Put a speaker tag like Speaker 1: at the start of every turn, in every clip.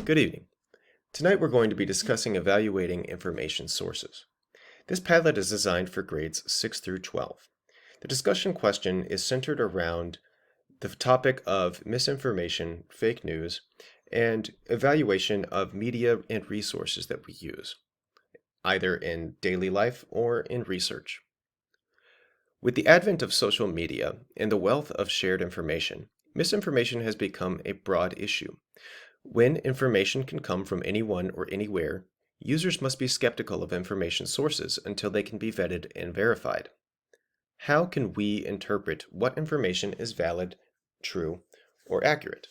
Speaker 1: Good evening. Tonight we're going to be discussing evaluating information sources. This Padlet is designed for grades 6 through 12. The discussion question is centered around the topic of misinformation, fake news, and evaluation of media and resources that we use, either in daily life or in research. With the advent of social media and the wealth of shared information, misinformation has become a broad issue. When information can come from anyone or anywhere, users must be skeptical of information sources until they can be vetted and verified. How can we interpret what information is valid, true, or accurate?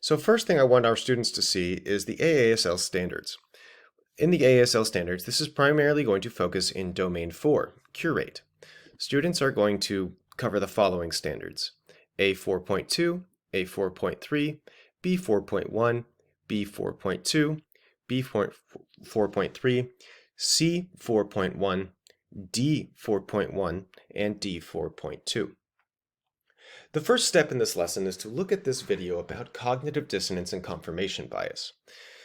Speaker 1: So first thing I want our students to see is the AASL standards. In the AASL standards, this is primarily going to focus in Domain 4, Curate. Students are going to cover the following standards: A4.2, A4.3, B4.1, B4.2, B4.3, C4.1, D4.1, and D4.2. The first step in this lesson is to look at this video about cognitive dissonance and confirmation bias.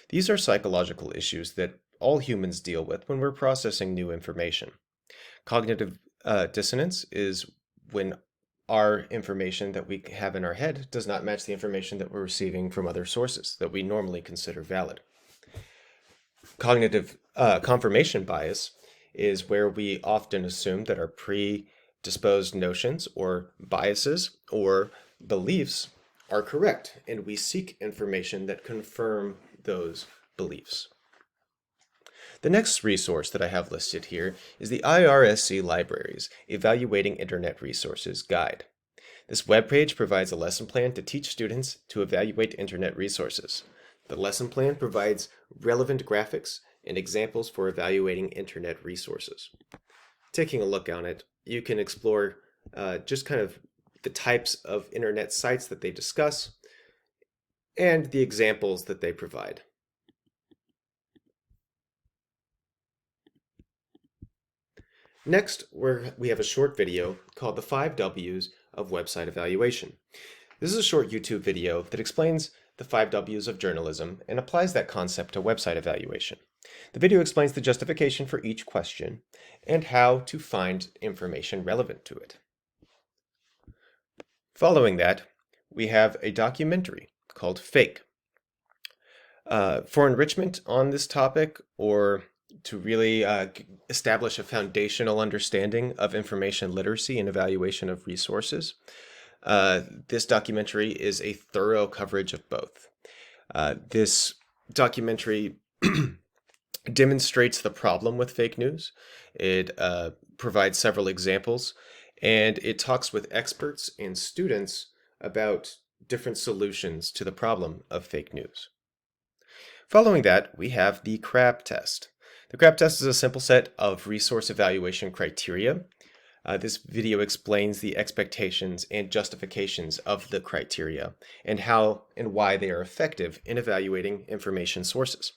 Speaker 1: These are psychological issues that all humans deal with when we're processing new information. Cognitive dissonance is when our information that we have in our head does not match the information that we're receiving from other sources that we normally consider valid. Cognitive confirmation bias is where we often assume that our predisposed notions or biases or beliefs are correct, and we seek information that confirm those beliefs. The next resource that I have listed here is the IRSC Libraries Evaluating Internet Resources Guide. This webpage provides a lesson plan to teach students to evaluate internet resources. The lesson plan provides relevant graphics and examples for evaluating internet resources. Taking a look on it, you can explore just kind of the types of internet sites that they discuss and the examples that they provide. Next, we have a short video called The 5 W's of Website Evaluation. This is a short YouTube video that explains the 5 W's of journalism and applies that concept to website evaluation. The video explains the justification for each question and how to find information relevant to it. Following that, we have a documentary called Fake. For enrichment on this topic, or to really establish a foundational understanding of information literacy and evaluation of resources, this documentary is a thorough coverage of both. This documentary demonstrates the problem with fake news. It provides several examples, and it talks with experts and students about different solutions to the problem of fake news. Following that, we have the CRAB test. The CRAB test is a simple set of resource evaluation criteria. This video explains the expectations and justifications of the criteria and how and why they are effective in evaluating information sources.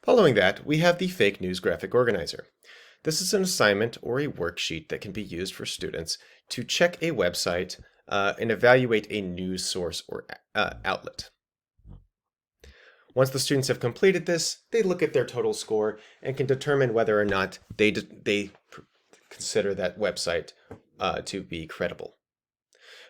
Speaker 1: Following that, we have the Fake News Graphic Organizer. This is an assignment or a worksheet that can be used for students to check a website and evaluate a news source or outlet. Once the students have completed this, they look at their total score and can determine whether or not they consider that website to be credible.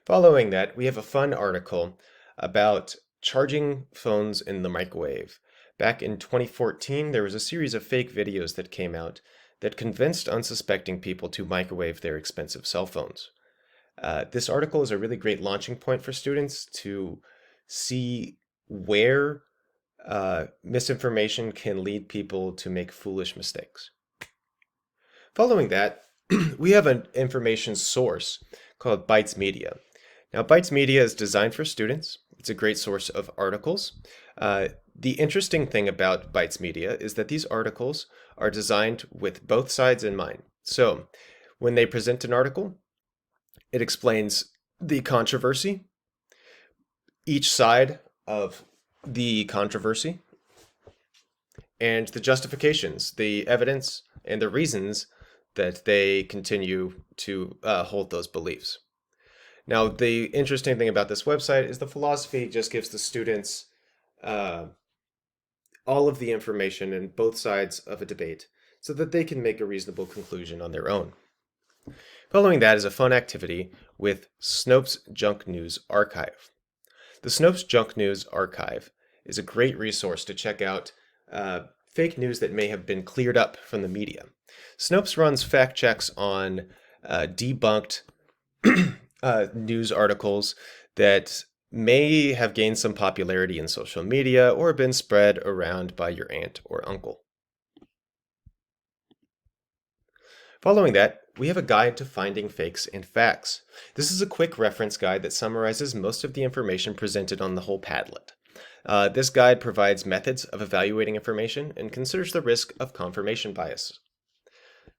Speaker 1: Following that, we have a fun article about charging phones in the microwave. Back in 2014, there was a series of fake videos that came out that convinced unsuspecting people to microwave their expensive cell phones. This article is a really great launching point for students to see where misinformation can lead people to make foolish mistakes. Following that, we have an information source called Bytes Media. Now, Bytes Media is designed for students. It's a great source of articles. The interesting thing about Bytes Media is that these articles are designed with both sides in mind. So, when they present an article, it explains the controversy, each side of the controversy, and the justifications, the evidence, and the reasons that they continue to hold those beliefs. Now, the interesting thing about this website is the philosophy just gives the students uh, all of the information in both sides of a debate so that they can make a reasonable conclusion on their own. Following that is a fun activity with Snopes Junk News Archive. The Snopes Junk News Archive is a great resource to check out fake news that may have been cleared up from the media. Snopes runs fact checks on debunked news articles that may have gained some popularity in social media or been spread around by your aunt or uncle. Following that, we have a guide to finding fakes and facts. This is a quick reference guide that summarizes most of the information presented on the whole Padlet. This guide provides methods of evaluating information and considers the risk of confirmation bias.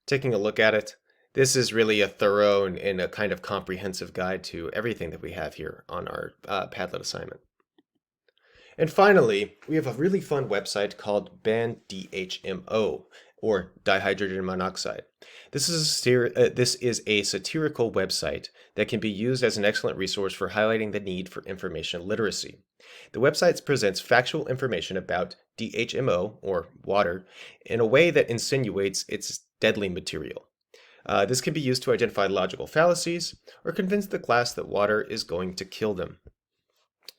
Speaker 1: Taking a look at it, this is really a thorough and a kind of comprehensive guide to everything that we have here on our Padlet assignment. And finally, we have a really fun website called BAN-DHMO, or dihydrogen monoxide. This is a satirical website that can be used as an excellent resource for highlighting the need for information literacy. The website presents factual information about DHMO, or water, in a way that insinuates its deadly material. This can be used to identify logical fallacies or convince the class that water is going to kill them.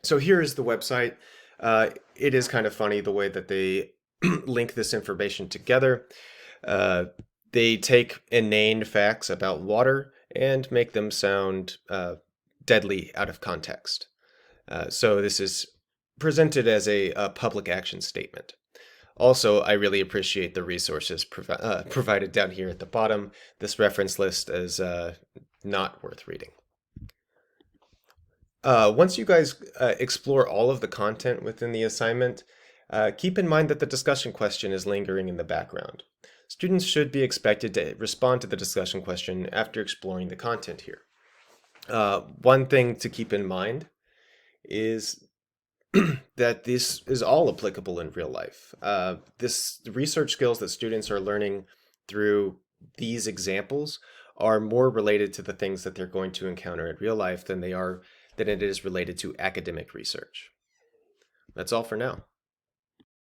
Speaker 1: So here is the website. It is kind of funny the way that they link this information together. They take inane facts about water and make them sound deadly out of context. So this is presented as a public action statement. Also, I really appreciate the resources provided down here at the bottom. This reference list is not worth reading. Once you guys explore all of the content within the assignment, keep in mind that the discussion question is lingering in the background. Students should be expected to respond to the discussion question after exploring the content here. One thing to keep in mind is that this is all applicable in real life. The research skills that students are learning through these examples are more related to the things that they're going to encounter in real life than it is related to academic research. That's all for now.